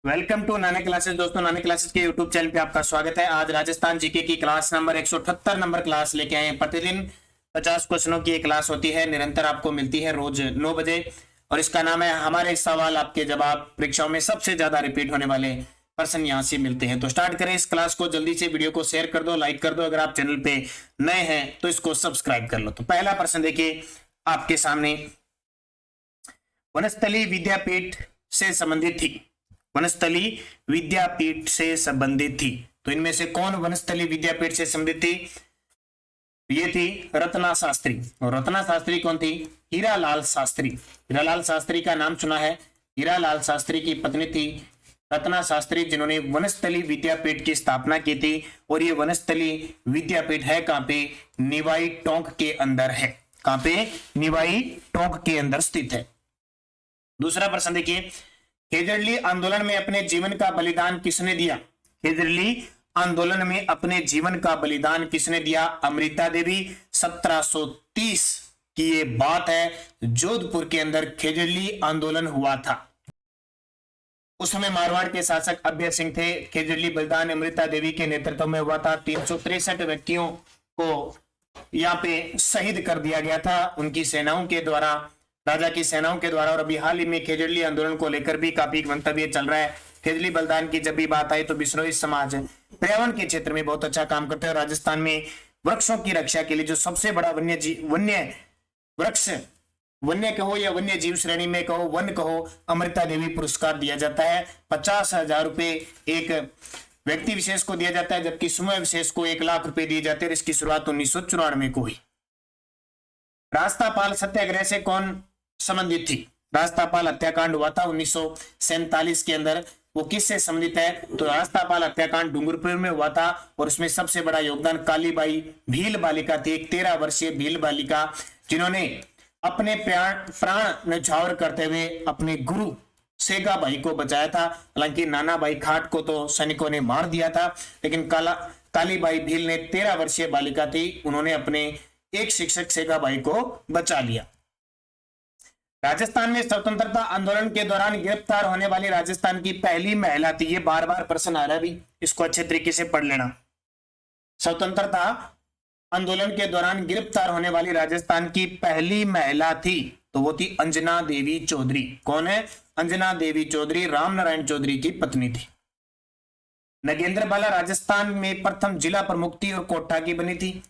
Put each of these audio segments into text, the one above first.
Welcome to नाने classes. दोस्तों, नाने क्लासेस के यूट्यूब चैनल पे आपका स्वागत है। आज राजस्थान जीके की क्लास नंबर 178 नंबर क्लास लेके आए हैं। प्रतिदिन 50 क्वेश्चनों की एक क्लास होती है, निरंतर आपको मिलती है रोज 9 बजे। और इसका नाम है हमारे सवाल आपके जवाब। परीक्षाओं में सबसे ज्यादा रिपीट होने वाले प्रश्न यहाँ से मिलते हैं। तो स्टार्ट करें इस क्लास को। जल्दी से वीडियो को शेयर कर दो, लाइक कर दो। अगर आप चैनल पे नए हैं तो इसको सब्सक्राइब कर लो। तो पहला प्रश्न देखिए आपके सामने, वनस्थली विद्यापीठ से संबंधित थी। वनस्थली विद्यापीठ से संबंधित थी, तो इनमें से कौन वनस्थली विद्यापीठ से संबंधित थी? ये थी रत्ना शास्त्री। और रत्ना शास्त्री कौन थी? हीरालाल शास्त्री। हीरालाल शास्त्री का नाम सुना है। हीरालाल शास्त्री की पत्नी थी रत्ना शास्त्री, जिन्होंने वनस्थली विद्यापीठ की स्थापना की थी। और ये वनस्थली विद्यापीठ है कहां पे? निवाई टोंक के अंदर है। कहां पे? निवाई टोंक के अंदर स्थित है। दूसरा प्रश्न देखिए, खेजड़ली आंदोलन में अपने जीवन का बलिदान किसने दिया? खेजड़ली आंदोलन में अपने जीवन का बलिदान किसने दिया? अमृता देवी। 1730 की ये बात है, जोधपुर के अंदर खेजड़ली आंदोलन हुआ था। उस समय मारवाड़ के शासक अभय सिंह थे। खेजड़ली बलिदान अमृता देवी के नेतृत्व में हुआ था। 363 व्यक्तियों को यहाँ पे शहीद कर दिया गया था उनकी सेनाओं के द्वारा, राजा की सेनाओं के द्वारा। और अभी हाल ही में खेजड़ली आंदोलन को लेकर भी काफी मंतव्य चल रहा है। खेजड़ली बलिदान की जब भी बात आई तो बिश्नोई समाज पर्यावरण के क्षेत्र में बहुत अच्छा काम करते हैं। राजस्थान में वृक्षों की रक्षा के लिए जो सबसे बड़ा वन्य वृक्ष, वन्य कहो या वन्य जीव श्रेणी में कहो, वन कहो, अमृता देवी पुरस्कार दिया जाता है। 50,000 रुपए एक व्यक्ति विशेष को दिया जाता है, जबकि समूह विशेष को 1 लाख रुपए दिए जाते हैं। इसकी शुरुआत 1994 को हुई। रास्तापाल सत्याग्रह से कौन संबंधित थी? रास्तापाल हत्याकांड हुआ था 1947 के अंदर। वो किससे संबंधित है? तो रास्तापाल हत्याकांड डूंगरपुर में हुआ था। और उसमें सबसे बड़ा योगदान कालीबाई भील बालिका थी, एक 13 वर्षीय भील बालिका, जिन्होंने अपने प्राण न्यौछावर करते हुए अपने गुरु सेगा भाई को बचाया था। हालांकि नाना भाई खाट को तो सैनिकों ने मार दिया था, लेकिन कालीबाई भील ने 13 वर्षीय बालिका थी, उन्होंने अपने एक शिक्षक सेगा भाई को बचा लिया। राजस्थान में स्वतंत्रता आंदोलन के दौरान गिरफ्तार होने वाली राजस्थान की पहली महिला थी। ये बार बार प्रश्न आ रहा है, भी इसको अच्छे तरीके से पढ़ लेना। स्वतंत्रता आंदोलन के दौरान गिरफ्तार होने वाली राजस्थान की पहली महिला थी, तो वो थी अंजना देवी चौधरी। कौन है? अंजना देवी चौधरी राम नारायण चौधरी की पत्नी थी। नगेंद्र बाला राजस्थान में प्रथम जिला प्रमुख थी और कोटा की बनी थी।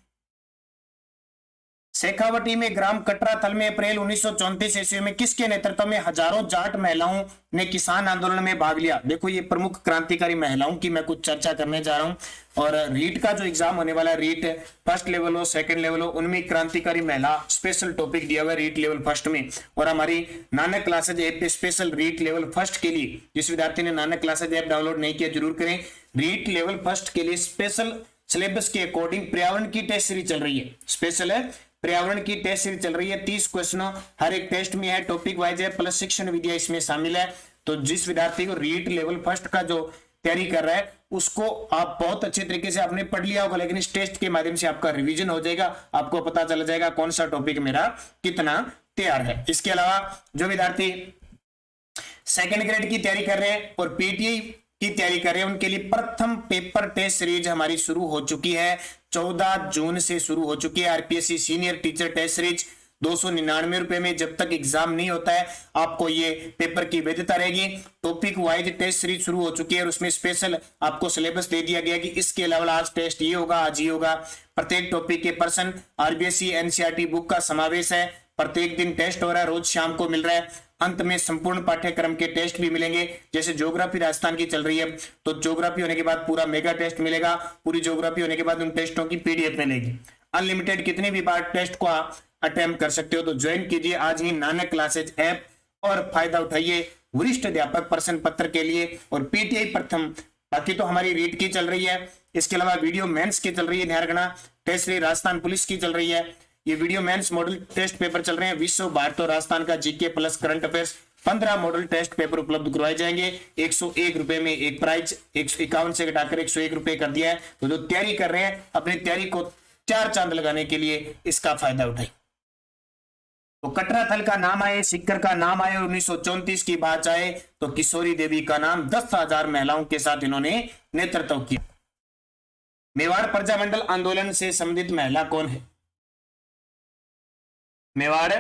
शेखावटी में ग्राम कटराथल में अप्रैल 1934 ईस्वी में किसके नेतृत्व में हजारों जाट महिलाओं ने किसान आंदोलन में भाग लिया? देखो, ये प्रमुख क्रांतिकारी महिलाओं की मैं कुछ चर्चा करने जा रहा हूं। और रीट का जो एग्जाम होने वाला है, रीट फर्स्ट लेवल हो सेकंड लेवल हो, उनमें क्रांतिकारी महिला स्पेशल टॉपिक दिया हुआ है रीट लेवल फर्स्ट में। और हमारी नानक क्लासेज ऐप पे स्पेशल रीट लेवल फर्स्ट के लिए, जिस विद्यार्थी ने नानक क्लासेज ऐप डाउनलोड नहीं किया जरूर करें। रीट लेवल फर्स्ट के लिए स्पेशल सिलेबस के अकॉर्डिंग पर्यावरण की टेस्ट सीरीज चल रही है। स्पेशल है पर्यावरण की टेस्ट सीरीज चल रही है। 30 क्वेश्चन हर एक टेस्ट में है, टॉपिक वाइज है, प्लस शिक्षण विद्या इसमें शामिल है। तो जिस विद्यार्थी को रीट लेवल फर्स्ट का जो तैयारी कर रहा है, उसको आप बहुत अच्छे तरीके से आपने पढ़ लिया होगा, लेकिन इस टेस्ट के माध्यम से आपका रिवीजन हो जाएगा, आपको पता चल जाएगा कौन सा टॉपिक मेरा कितना तैयार है। इसके अलावा जो विद्यार्थी सेकेंड ग्रेड की तैयारी कर रहे हैं और पीटीआई की तैयारी कर रहे हैं, उनके लिए प्रथम पेपर टेस्ट सीरीज हमारी शुरू हो चुकी है। 14 जून से शुरू हो चुकी है। RPSC senior teacher test series 299 रुपए में। जब तक एग्जाम नहीं होता है आपको ये पेपर की वैधता रहेगी। टॉपिक वाइज टेस्ट सीरीज शुरू हो चुकी है और उसमें स्पेशल आपको सिलेबस दे दिया गया कि इसके अलावा आज टेस्ट ये होगा, आज ये होगा। प्रत्येक टॉपिक के पर्सन आरबीएससी एनसीईआरटी बुक का समावेश है। प्रत्येक दिन टेस्ट हो रहा है, रोज शाम को मिल रहा है। अंत में संपूर्ण पाठ्यक्रम के टेस्ट भी मिलेंगे। जैसे ज्योग्राफी राजस्थान की चल रही है, तो ज्योग्राफी होने के बाद पूरा मेगा टेस्ट मिलेगा। पूरी ज्योग्राफी होने के बाद उन टेस्टों की पीडीएफ मिलेगी। अनलिमिटेड कितने भी बार टेस्ट को अटेम्प्ट कर सकते हो। तो ज्वाइन कीजिए आज ही नानक क्लासेज ऐप और फायदा उठाइए वरिष्ठ अध्यापक प्रश्न पत्र के लिए और पीटीआई प्रथम। बाकी तो हमारी रीट की चल रही है, इसके अलावा वीडियो मेंस की चल रही है, ध्यान रखना। टेस्ट राजस्थान पुलिस की चल रही है। ये video mains model test paper चल रहे हैं। विश्व, भारत और राजस्थान का GK plus current affairs 15 model test paper उपलब्ध करवाए जाएंगे। 101 रुपए में एक प्राइस 151 से घटाकर 101 रुपए कर दिया है। तो जो तैयारी कर रहे हैं अपनी तैयारी को 4 चांद लगाने के लिए इसका फायदा उठाएं। तो कटरा थल का नाम आए, सिक्कर का नाम आए, 1934 की बात आए तो किशोरी देवी का नाम 10,000 महिलाओं के साथ इन्होंने नेतृत्व किया। मेवाड़ प्रजामंडल आंदोलन से संबंधित महिला कौन है? मेवाड़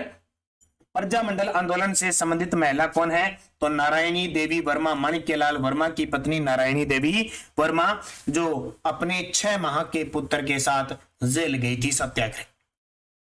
प्रजामंडल आंदोलन से संबंधित महिला कौन है? तो नारायणी देवी वर्मा, माणिक्यलाल वर्मा की पत्नी नारायणी देवी वर्मा, जो अपने 6 माह के पुत्र के साथ जेल गई थी सत्याग्रह।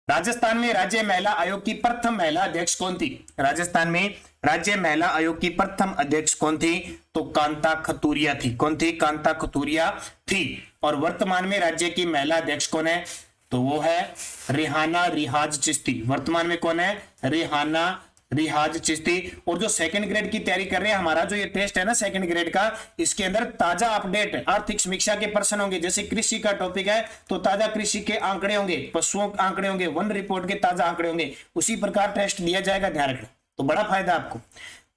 राजस्थान में राज्य महिला आयोग की प्रथम महिला अध्यक्ष कौन थी? राजस्थान में राज्य महिला आयोग की प्रथम अध्यक्ष कौन थी? तो कांता खतूरिया थी। कौन थी? कांता खतूरिया थी। और वर्तमान में राज्य की महिला अध्यक्ष कौन है? तो वो है रेहाना रियाज चिश्ती। वर्तमान में कौन है? रेहाना रियाज चिश्ती। और जो सेकंड ग्रेड की तैयारी कर रहे हैं, हमारा जो ये टेस्ट है ना सेकंड ग्रेड का, इसके अंदर ताजा अपडेट आर्थिक समीक्षा के प्रश्न होंगे। जैसे कृषि का टॉपिक है तो ताजा कृषि के आंकड़े होंगे, पशुओं के आंकड़े होंगे, वन रिपोर्ट के ताजा आंकड़े होंगे, उसी प्रकार टेस्ट दिया जाएगा, ध्यान रखना। तो बड़ा फायदा आपको।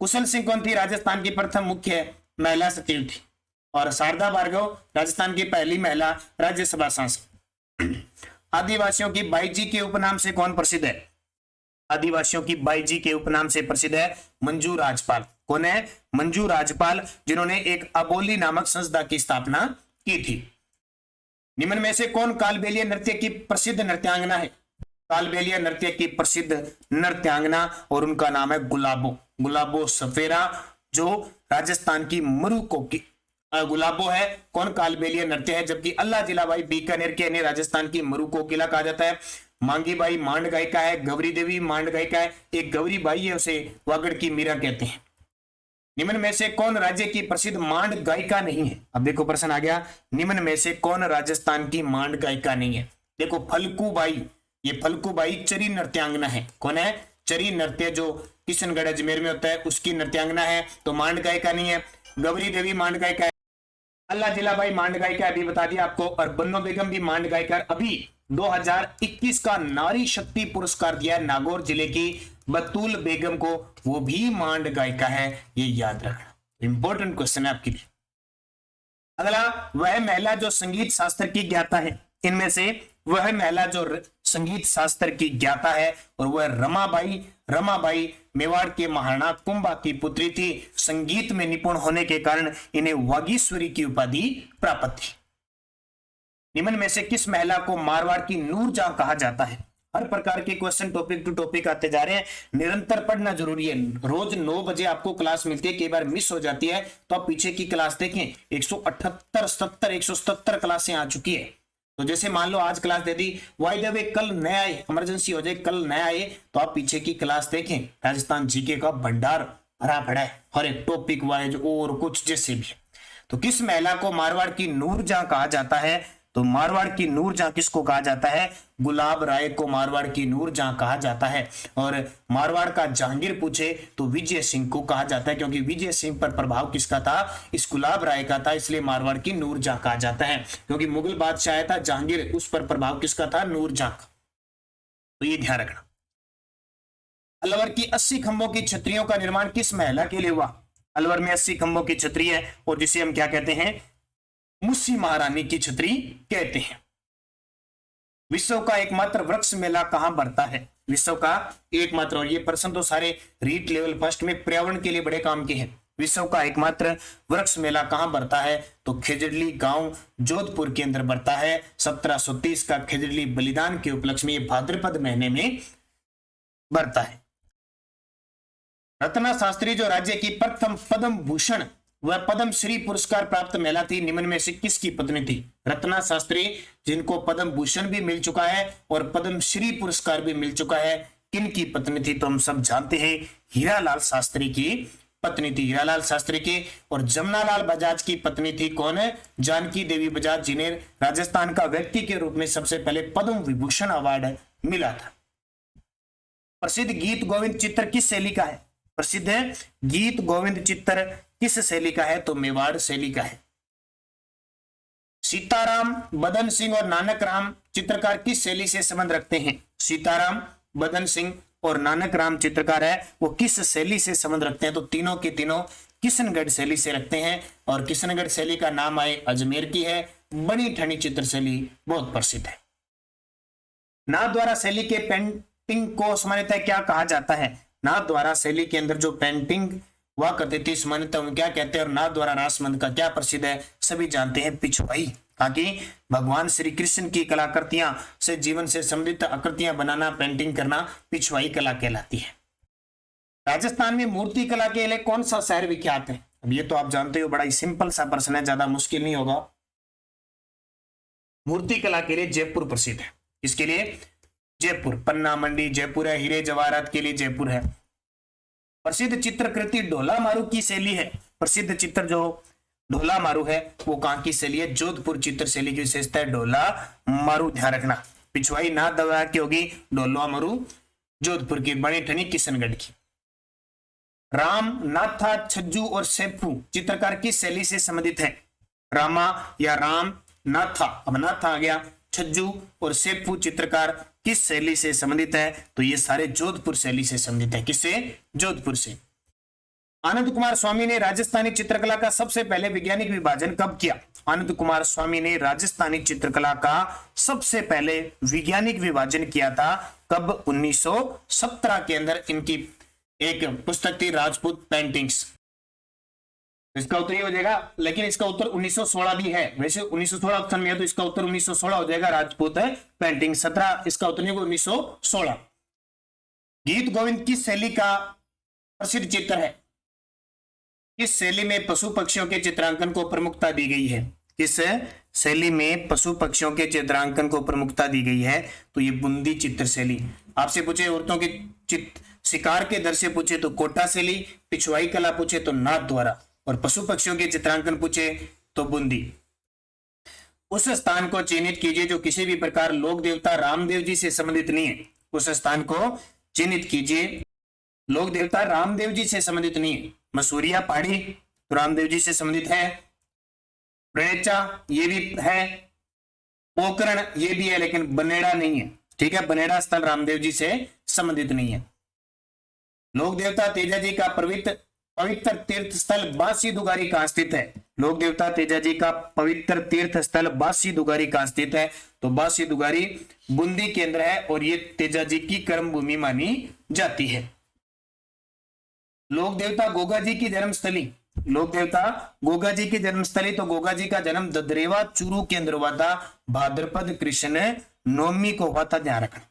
कुशल सिंह कौन थी? राजस्थान की प्रथम मुख्य महिला सचिव थी। और शारदा भार्गव राजस्थान की पहली महिला राज्यसभा सांसद। आदिवासियों की बाईजी के उपनाम से कौन प्रसिद्ध है? आदिवासियों की बाईजी के उपनाम से प्रसिद्ध है मंजू राजपाल। कौन है? मंजू राजपाल, जिन्होंने एक अबोली नामक संस्था की स्थापना की थी। निम्न में से कौन कालबेलिया नृत्य की प्रसिद्ध नृत्यांगना है? कालबेलिया नृत्य की प्रसिद्ध नृत्यांगना, और उनका नाम है गुलाबो। गुलाबो सफेरा, जो राजस्थान की मरुको की गुलाबो है। कौन? कालबेलिया नृत्य है। जबकि अल्लाह जिलाबाई बीकानेर के ने राजस्थान की मरु कोकिला कहा जाता है। मांगी बाई मांड गायिका है। गौरी देवी मांड गायिका है। एक गौरी बाई है, उसे वागड़ की मीरा कहते हैं। निम्न में से कौन राज्य की प्रसिद्ध मांड गायिका नहीं है? अब देखो प्रश्न आ गया, निम्न में से कौन राजस्थान की मांड गायिका नहीं है? देखो फल्कू बाई, ये फल्कू बाई चरी नृत्यांगना है। कौन है? चरी नृत्य जो किशनगढ़ अजमेर में होता है उसकी नृत्यांगना है, तो मांड गायिका नहीं है। गौरी देवी मांड गायिका है। अल्लाह जिलाबाई मांड गायिका अभी बता दिया आपको। और बन्नो बेगम भी मांड गायिका। अभी 2021 का नारी शक्ति पुरस्कार दिया नागौर जिले की बतूल बेगम को, वो भी मांड गायिका है, ये याद रखना, इंपॉर्टेंट क्वेश्चन है आपके लिए। अगला, वह महिला जो संगीत शास्त्र की ज्ञाता है। इनमें से वह महिला जो संगीत शास्त्र की ज्ञाता है, और वह रमाबाई। रमाबाई मेवाड़ के महाराणा कुंभा की पुत्री थी। संगीत में निपुण होने के कारण इन्हें वागीश्वरी की उपाधि प्राप्त थी। निम्न में से किस महिला को मारवाड़ की नूरजहां कहा जाता है? हर प्रकार के क्वेश्चन टॉपिक टू टॉपिक आते जा रहे हैं, निरंतर पढ़ना जरूरी है। रोज 9 बजे आपको क्लास मिलती है, कई बार मिस हो जाती है तो आप पीछे की क्लास देखें। 178 क्लासें आ चुकी है। तो जैसे मान लो आज class they the, why the way कल नया आए, इमरजेंसी हो जाए कल नया आए, तो आप पीछे की क्लास देखें। राजस्थान जीके का भंडार भरा पड़ा है, हर एक टॉपिक वाइज और कुछ जैसे भी। तो किस महिला को मारवाड़ की नूरजहां कहा जाता है? तो मारवाड़ की नूरजहां किसको कहा जाता है? गुलाब राय को मारवाड़ की नूरजहां कहा जाता है। और मारवाड़ का जहांगीर पूछे तो विजय सिंह को कहा जाता है, क्योंकि विजय सिंह पर प्रभाव किसका था? इस गुलाब राय का था, इसलिए मारवाड़ की नूरजहां कहा जाता है। क्योंकि मुगल बादशाह था जहांगीर, उस पर प्रभाव किसका था? नूरजहां का। तो ये ध्यान रखना। अलवर की 80 खंभों की छतरियों का निर्माण किस महिला के लिए हुआ? अलवर में 80 खंभों की छतरी है, और जिसे हम क्या कहते हैं? मुस्सी महारानी की छतरी कहते हैं। विश्व का एकमात्र वृक्ष मेला कहां बढ़ता है? विश्व का एकमात्र, और ये प्रश्न तो सारे रीट लेवल फर्स्ट में पर्यावरण के लिए बड़े काम के हैं। विश्व का एकमात्र वृक्ष मेला कहां बढ़ता है? तो खेजड़ली गांव जोधपुर के अंदर बढ़ता है। 1730 का खेजड़ली बलिदान के उपलक्ष्य में भाद्रपद महीने में बढ़ता है। रत्ना शास्त्री जो राज्य की प्रथम पद्म भूषण वह पद्म श्री पुरस्कार प्राप्त महिला थी, निम्न में से किसकी पत्नी थी? रत्ना शास्त्री, जिनको पद्म भूषण भी मिल चुका है और पद्म श्री पुरस्कार भी मिल चुका है, किन की पत्नी थी? तो हम सब जानते हैं, हीरालाल शास्त्री की पत्नी थी। हीरालाल शास्त्री की। और जमनालाल बजाज की पत्नी थी कौन है? जानकी देवी बजाज, जिन्हें राजस्थान का व्यक्ति के रूप में सबसे पहले पद्म विभूषण अवार्ड मिला था। प्रसिद्ध गीत गोविंद चित्र किस शैली का है? प्रसिद्ध है गीत गोविंद चित्र किस शैली का है? तो मेवाड़ शैली का है। सीताराम, बदन सिंह और नानक राम चित्रकार किस शैली से संबंध रखते हैं? सीताराम, बदन सिंह और नानक राम चित्रकार है, वो किस शैली से संबंध रखते हैं? तो तीनों के तीनों किशनगढ़ शैली से रखते हैं। और किशनगढ़ शैली का नाम आए अजमेर की है। बनी ठनी चित्र शैली बहुत प्रसिद्ध है। नाथ द्वारा शैली के पेंटिंग को सामान्यतः क्या कहा जाता है? नाथ द्वारा शैली के अंदर जो पेंटिंग हुआ करती थी सामान्यतः उन्हें क्या कहते हैं? और नाथ द्वारा रासमंद का क्या प्रसिद्ध है? सभी जानते हैं, पिछवाई। ताकि भगवान श्री कृष्ण की कलाकृतियां से जीवन से संबंधित आकृतियां बनाना, पेंटिंग करना पिछवाई कला कहलाती है। राजस्थान में मूर्ति कला के लिए कौन सा शहर विख्यात है? अब ये तो आप जानते हो, बड़ा ही सिंपल सा प्रश्न है, ज्यादा मुश्किल नहीं होगा। मूर्ति कला के लिए जयपुर प्रसिद्ध है। इसके लिए जयपुर, पन्ना मंडी जयपुर है, हीरे जवाहरात के लिए जयपुर है। प्रसिद्ध चित्रकृति ढोला मारू की शैली है। प्रसिद्ध चित्र जो ढोला मारू है वो कहां की शैली है? जोधपुर चित्र शैली की विशेषता है ढोला मारू, ध्यान रखना। पिछवाई नाथ द्वारा की होगी, ढोला मारू जोधपुर की, बनी ठनी किशनगढ़ की। राम, नाथा, छज्जू और सेफू चित्रकार किस शैली से संबंधित है? रामा या राम, नाथा, अब नाथा आ गया, छज्जू और सेफू चित्रकार किस शैली से संबंधित है? तो ये सारे जोधपुर शैली से संबंधित है। किससे? जोधपुर से। आनंद कुमार स्वामी ने राजस्थानी चित्रकला का सबसे पहले वैज्ञानिक विभाजन कब किया? आनंद कुमार स्वामी ने राजस्थानी चित्रकला का सबसे पहले वैज्ञानिक विभाजन किया था कब? 1917 के अंदर। इनकी एक पुस्तक थी राजपूत पेंटिंग्स। इसका उत्तर ये हो जाएगा, लेकिन इसका उत्तर 1916 भी है। वैसे 1916 ऑप्शन में है तो इसका उत्तर 1916 हो जाएगा। राजपूत है पेंटिंग 17, इसका उत्तर नहीं होगा 1916। गीत गोविंद किस शैली का प्रसिद्ध चित्र है? किस शैली में पशु पक्षियों के चित्रांकन को प्रमुखता दी गई है? किस शैली में पशु पक्षियों के चित्रांकन को प्रमुखता दी गई है? तो ये बूंदी चित्र शैली। आपसे पूछे औरतों के शिकार के दर से पूछे तो कोटा शैली, पिछवाई कला पूछे तो नाथ द्वारा, और पशु पक्षियों के चित्रांकन पूछे तो बूंदी। उस स्थान को चिन्हित कीजिए जो किसी भी प्रकार लोक देवता रामदेव जी से संबंधित नहीं है। उस स्थान को चिन्हित कीजिए, लोक देवता रामदेव जी से संबंधित नहीं है। मसूरिया पहाड़ी तो रामदेव जी से संबंधित है, प्रणेचा ये भी है, पोकरण ये भी है, लेकिन बनेड़ा नहीं है। ठीक है, बनेड़ा स्थल रामदेव जी से संबंधित नहीं है। लोक देवता तेजा जी का पवित्र तीर्थ स्थल बासी दुगारी कहां स्थित है? लोक देवता तेजा जी का पवित्र तीर्थ स्थल बासी दुगारी कहां स्थित है? तो बासी दुगारी बूंदी के अंदर है और ये तेजा जी की कर्म भूमि मानी जाती है। लोक देवता गोगा जी की जन्मस्थली, लोक देवता गोगा जी की जन्मस्थली, तो गोगा जी का जन्म ददरेवा चूरू के अंदर हुआ था, भाद्रपद कृष्ण नवमी को हुआ था, ध्यान रखना।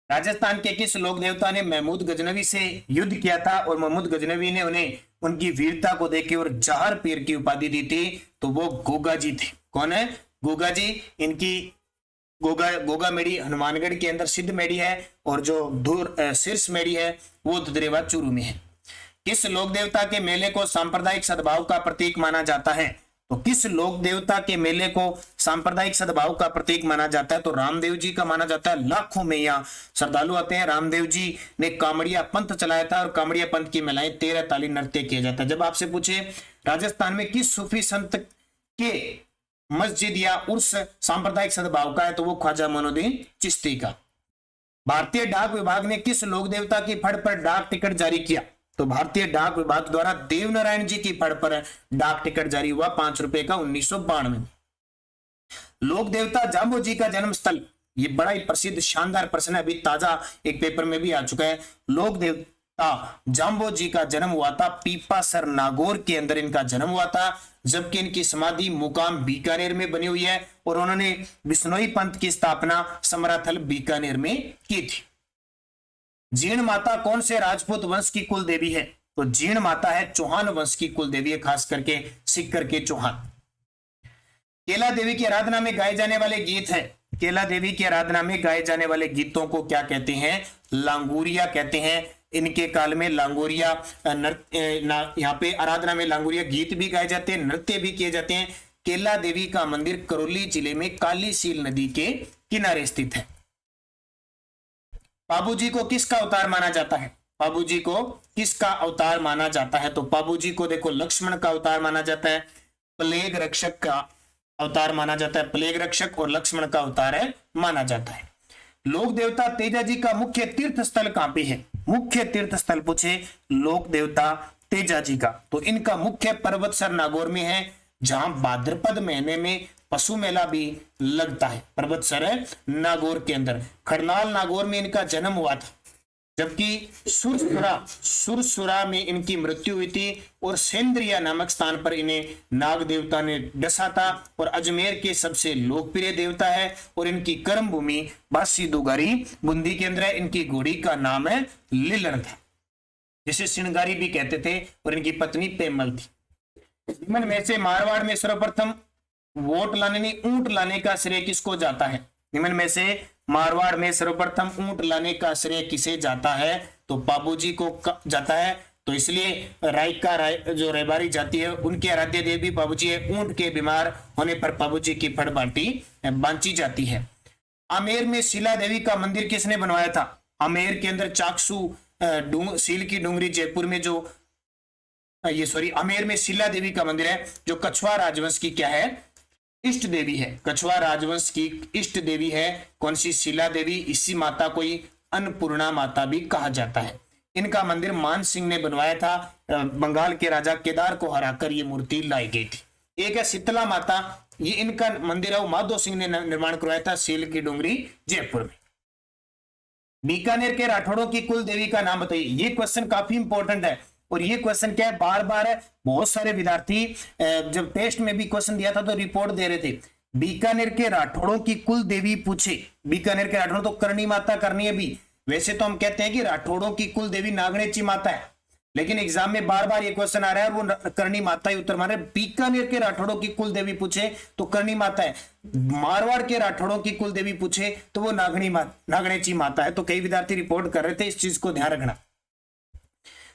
राजस्थान के किस लोक देवता ने महमूद गजनवी से युद्ध किया था और महमूद गजनवी ने उन्हें उनकी वीरता को देखे और जहर पीर की उपाधि दी थी? तो वो गोगा जी थे। कौन है? गोगा जी। इनकी गोगा मेड़ी हनुमानगढ़ के अंदर सिद्ध मेड़ी है और जो शीर्ष मेड़ी है वो ददरेवा चूरू में है। किस लोक देवता के मेले को सांप्रदायिक सद्भाव का प्रतीक माना जाता है? तो किस लोक देवता के मेले को सांप्रदायिक सद्भाव का प्रतीक माना जाता है? तो रामदेव जी का माना जाता है। लाखों में यहाँ श्रद्धालु आते हैं। रामदेव जी ने कामड़िया पंथ चलाया था और कामड़िया पंथ की महिलाएं 13 ताली नृत्य किया जाता है। जब आपसे पूछे राजस्थान में किस सूफी संत के मस्जिद या उर्स सांप्रदायिक सद्भाव का है? तो वो ख्वाजा मोइनुद्दीन चिश्ती का। भारतीय डाक विभाग ने किस लोक देवता की फड़ पर डाक टिकट जारी किया? तो भारतीय डाक विभाग द्वारा देवनारायण जी की फड़ पर डाक टिकट जारी हुआ 5 रुपए का 1992 में। लोक देवता जाम्बो जी का जन्म स्थल, ये बड़ा ही प्रसिद्ध शानदार प्रश्न है, अभी ताजा एक पेपर में भी आ चुका है। लोक देवता जाम्बो जी का जन्म हुआ था पीपासर नागौर के अंदर, इनका जन्म हुआ था, जबकि इनकी समाधि मुकाम बीकानेर में बनी हुई है और उन्होंने बिश्नोई पंथ की स्थापना समराथल बीकानेर में की थी। जीण माता कौन से राजपूत वंश की कुल देवी है? तो जीण माता है चौहान वंश की कुल देवी है, खास करके सिक्कर के चौहान। केला देवी की आराधना में गाए जाने वाले गीत है, केला देवी की आराधना में गाए जाने वाले गीतों को क्या कहते हैं? लांगुरिया कहते हैं। इनके काल में लांगोरिया यहाँ पे आराधना में लांगोरिया गीत भी गाए जाते हैं, नृत्य भी किए जाते हैं। केला देवी का मंदिर करौली जिले में काली सील नदी के किनारे स्थित है। बाबूजी को किसका अवतार माना जाता है? बाबूजी को किसका अवतार माना जाता है? तो बाबूजी को देखो लक्ष्मण का अवतार माना जाता है, प्लेग रक्षक का अवतार माना जाता है, प्लेग रक्षक और लक्ष्मण का अवतार है माना जाता है। लोक देवता तेजा जी का मुख्य तीर्थ स्थल कहां पे है? मुख्य तीर्थ स्थल पूछे लोक देवता तेजा जी का, तो इनका मुख्य पर्वत सर नागौर में है, जहां भाद्रपद महीने में पशु मेला भी लगता है पर्वतसर नागौर के अंदर। खरनाल नागौर में इनका जन्म हुआ था, जबकि सुरसुरा में इनकी मृत्यु हुई थी और सेंद्रिया नामक स्थान पर इन्हें नाग देवता ने डसा था और अजमेर के सबसे लोकप्रिय देवता है और इनकी कर्म भूमि बासी दुगारी बूंदी के अंदर है। इनकी घोड़ी का नाम है लीलन था, जिसे श्रृंगारी भी कहते थे, और इनकी पत्नी पेमल थी। निम्न में से मारवाड़ में सर्वप्रथम वोट लाने ऊंट लाने का श्रेय किसको जाता है? निम्न में से मारवाड़ में सर्वप्रथम ऊंट लाने का श्रेय किसे जाता है? तो बाबूजी को जाता है। तो इसलिए राय जो रेबारी जाति है उनके आराध्य देवी बाबूजी है। ऊंट के बीमार होने पर बाबूजी की फड़ बांची जाती है। आमेर में शिला देवी का मंदिर किसने बनवाया था? आमेर के अंदर चाकसू सील की डूंगरी जयपुर में जो आमेर में शिला देवी का मंदिर है, जो कछवा राजवंश की क्या है? इष्ट देवी है। कछवा राजवंश की इष्ट देवी है कौन सी? शिला देवी। इसी माता को अन्नपूर्णा माता भी कहा जाता है। इनका मंदिर मान सिंह ने बनवाया था। बंगाल के राजा केदार को हराकर ये मूर्ति लाई गई थी। एक है शीतला माता, ये इनका मंदिर है, वो माधो सिंह ने निर्माण करवाया था सील की डूंगरी जयपुर में। बीकानेर के राठौड़ों की कुल देवी का नाम बताइए। ये क्वेश्चन काफी इंपॉर्टेंट है और ये क्वेश्चन क्या है, बार बार है। बहुत सारे विद्यार्थी जब टेस्ट में भी क्वेश्चन दिया था तो रिपोर्ट दे रहे थे, बीकानेर के राठौड़ों की कुल देवी पूछे। बीकानेर के राठौड़ तो करनी माता करनी है भी। वैसे तो हम कहते हैं कि राठौड़ों की कुल देवी नागणेची माता है, लेकिन एग्जाम में बार बार ये क्वेश्चन आ रहा है, वो करनी माता ही उत्तर मान रहे। बीकानेर के राठौड़ों की कुल देवी पूछे तो करनी माता है। मारवाड़ के राठौड़ों की कुल देवी पूछे तो वो नागणेची माता है। तो कई विद्यार्थी रिपोर्ट कर रहे थे, इस चीज को ध्यान रखना।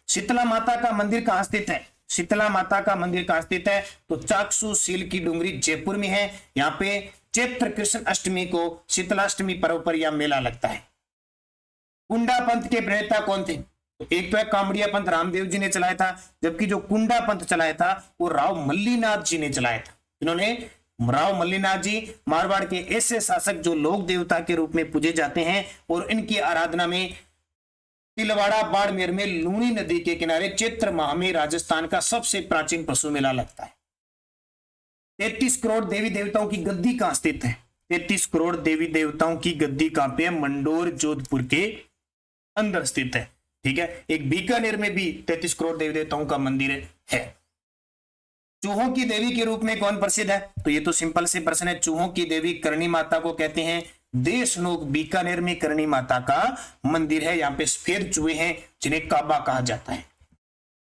शीतला माता का मंदिर कहां स्थित है? शीतला माता का मंदिर कहां स्थित है? तो चाकसू सील की डूंगरी जयपुर में है। यहाँ पे चैत्र कृष्ण अष्टमी को शीतलाष्टमी पर्व पर यह मेला लगता है। कुंडा पंथ के प्रणेता कौन थे? एक तो है कामड़िया पंथ, रामदेव जी ने चलाया था, जबकि जो कुंडा पंथ चलाया था वो राव मल्लीनाथ जी ने चलाया था। इन्होंने राव मल्लीनाथ जी मारवाड़ के ऐसे शासक जो लोक देवता के रूप में पूजे जाते हैं और इनकी आराधना में तिलवाड़ा बाड़मेर में लूणी नदी के किनारे चैत्र माह में राजस्थान का सबसे प्राचीन पशु मेला लगता है। 33 करोड़ देवी देवताओं की गद्दी कहां स्थित है? 33 करोड़ देवी देवताओं की गद्दी कहां पे है? मंडोर जोधपुर के अंदर स्थित है। ठीक है। एक बीकानेर में भी 33 करोड़ देवी देवताओं का मंदिर है। चूहों की देवी के रूप में कौन प्रसिद्ध है? तो ये तो सिंपल से प्रश्न है। चूहों की देवी करणी माता को कहते हैं। देशनोक बीकानेर में करणी माता का मंदिर है। यहाँ पे सफेद चूहे हैं जिन्हें काबा कहा जाता है।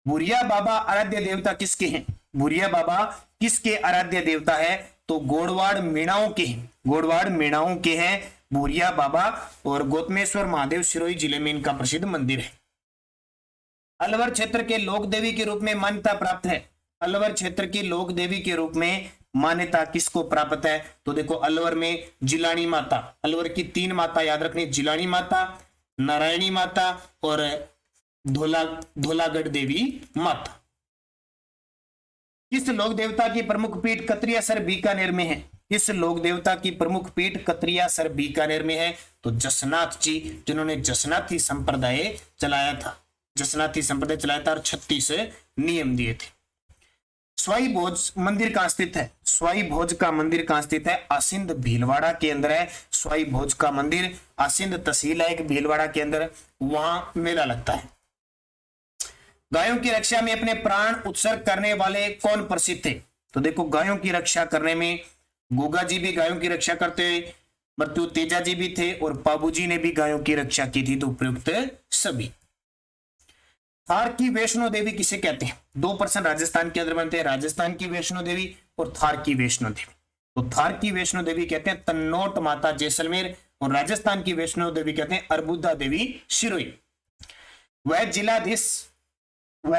बुरिया बाबा आराध्य देवता किसके हैं? बुरिया बाबा किसके आराध्य देवता है? तो गोड़वाड़ मीणाओं के हैं। गोड़वाड़ मीणाओं के हैं बुरिया बाबा, और गौतमेश्वर महादेव सिरोही जिले में इनका प्रसिद्ध मंदिर है। अलवर क्षेत्र के लोक देवी के रूप में मान्यता प्राप्त है। अलवर क्षेत्र की लोक देवी के रूप में मान्यता किसको प्राप्त है? तो देखो, अलवर में जिलानी माता, अलवर की 3 माता याद रखनी, जिलानी माता, नारायणी माता और धोलागढ़ देवी माता। किस लोक देवता की प्रमुख पीठ कतरियासर बीकानेर में है? किस लोक देवता की प्रमुख पीठ कतरियासर बीकानेर में है? तो जसनाथ जी, जिन्होंने जसनाथी संप्रदाय चलाया था। जसनाथी संप्रदाय चलाया था और 36 नियम दिए थे। स्वाई भोज मंदिर कहां स्थित है? स्वाई भोज का मंदिर कहां स्थित है? आसिंद भीलवाड़ा के अंदर है स्वाई भोज का मंदिर। आसिंद तहसील है एक भीलवाड़ा के अंदर, वहां मेला लगता है। गायों की रक्षा में अपने प्राण उत्सर्ग करने वाले कौन प्रसिद्ध थे? तो देखो, गायों की रक्षा करने में गोगा जी भी गायों की रक्षा करते, मृत्यु तेजा जी भी थे और बाबूजी ने भी गायों की रक्षा की थी। तो उपयुक्त सभी। थार की वैष्णो देवी किसे कहते हैं? 2% राजस्थान के अंदर बनते हैं, राजस्थान की वैष्णो देवी और थार की वैष्णो देवी। तो थार की वैष्णो देवी कहते हैं तन्नोट माता जैसलमेर, और राजस्थान की वैष्णो देवी कहते हैं अरबुदा देवी सिरोही। वह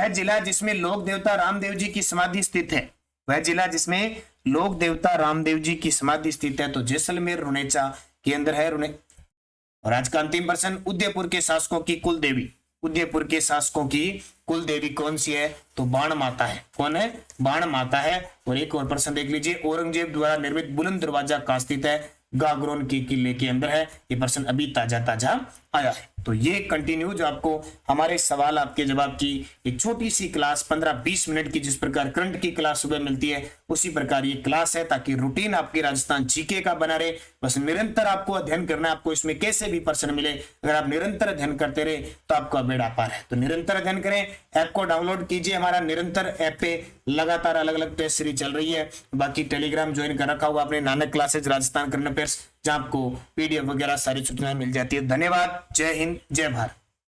जिला जिसमें लोक देवता रामदेव जी की समाधि स्थित है। वह जिला जिसमें लोक देवता रामदेव जी की समाधि स्थित है तो जैसलमेर रुनेचा के अंदर है। और आज का अंतिम प्रश्न, उदयपुर के शासकों की कुल देवी। उदयपुर के शासकों की कुल देवी कौन सी है? तो बाण माता है। कौन है? बाण माता है। और एक और प्रश्न देख लीजिए, औरंगजेब द्वारा निर्मित बुलंद दरवाजा कहां स्थित है? गागरोन के किले के अंदर है। ये प्रश्न अभी ताजा आया है। तो ये कंटिन्यू जो आपको हमारे सवाल आपके जवाब की एक छोटी सी क्लास 15-20 मिनट की, जिस प्रकार करंट की क्लास सुबह मिलती है उसी प्रकार ये क्लास है, ताकि रूटीन आपकी राजस्थान जीके का बना रहे। बस निरंतर आपको अध्ययन करना है, आपको इसमें कैसे भी प्रश्न मिले, अगर आप निरंतर अध्ययन करते रहे तो आपका बेड़ा पार है। तो निरंतर अध्ययन करें, ऐप को डाउनलोड कीजिए, हमारा निरंतर ऐप पे लगातार अलग अलग टेस्ट सीरीज चल रही है। बाकी टेलीग्राम ज्वाइन कर रखा हुआ आपने, Nanak classes Rajasthan current affairs, जहां आपको पीडीएफ वगैरह सारी सूचनाएं मिल जाती है। धन्यवाद, जय हिंद, जय भारत।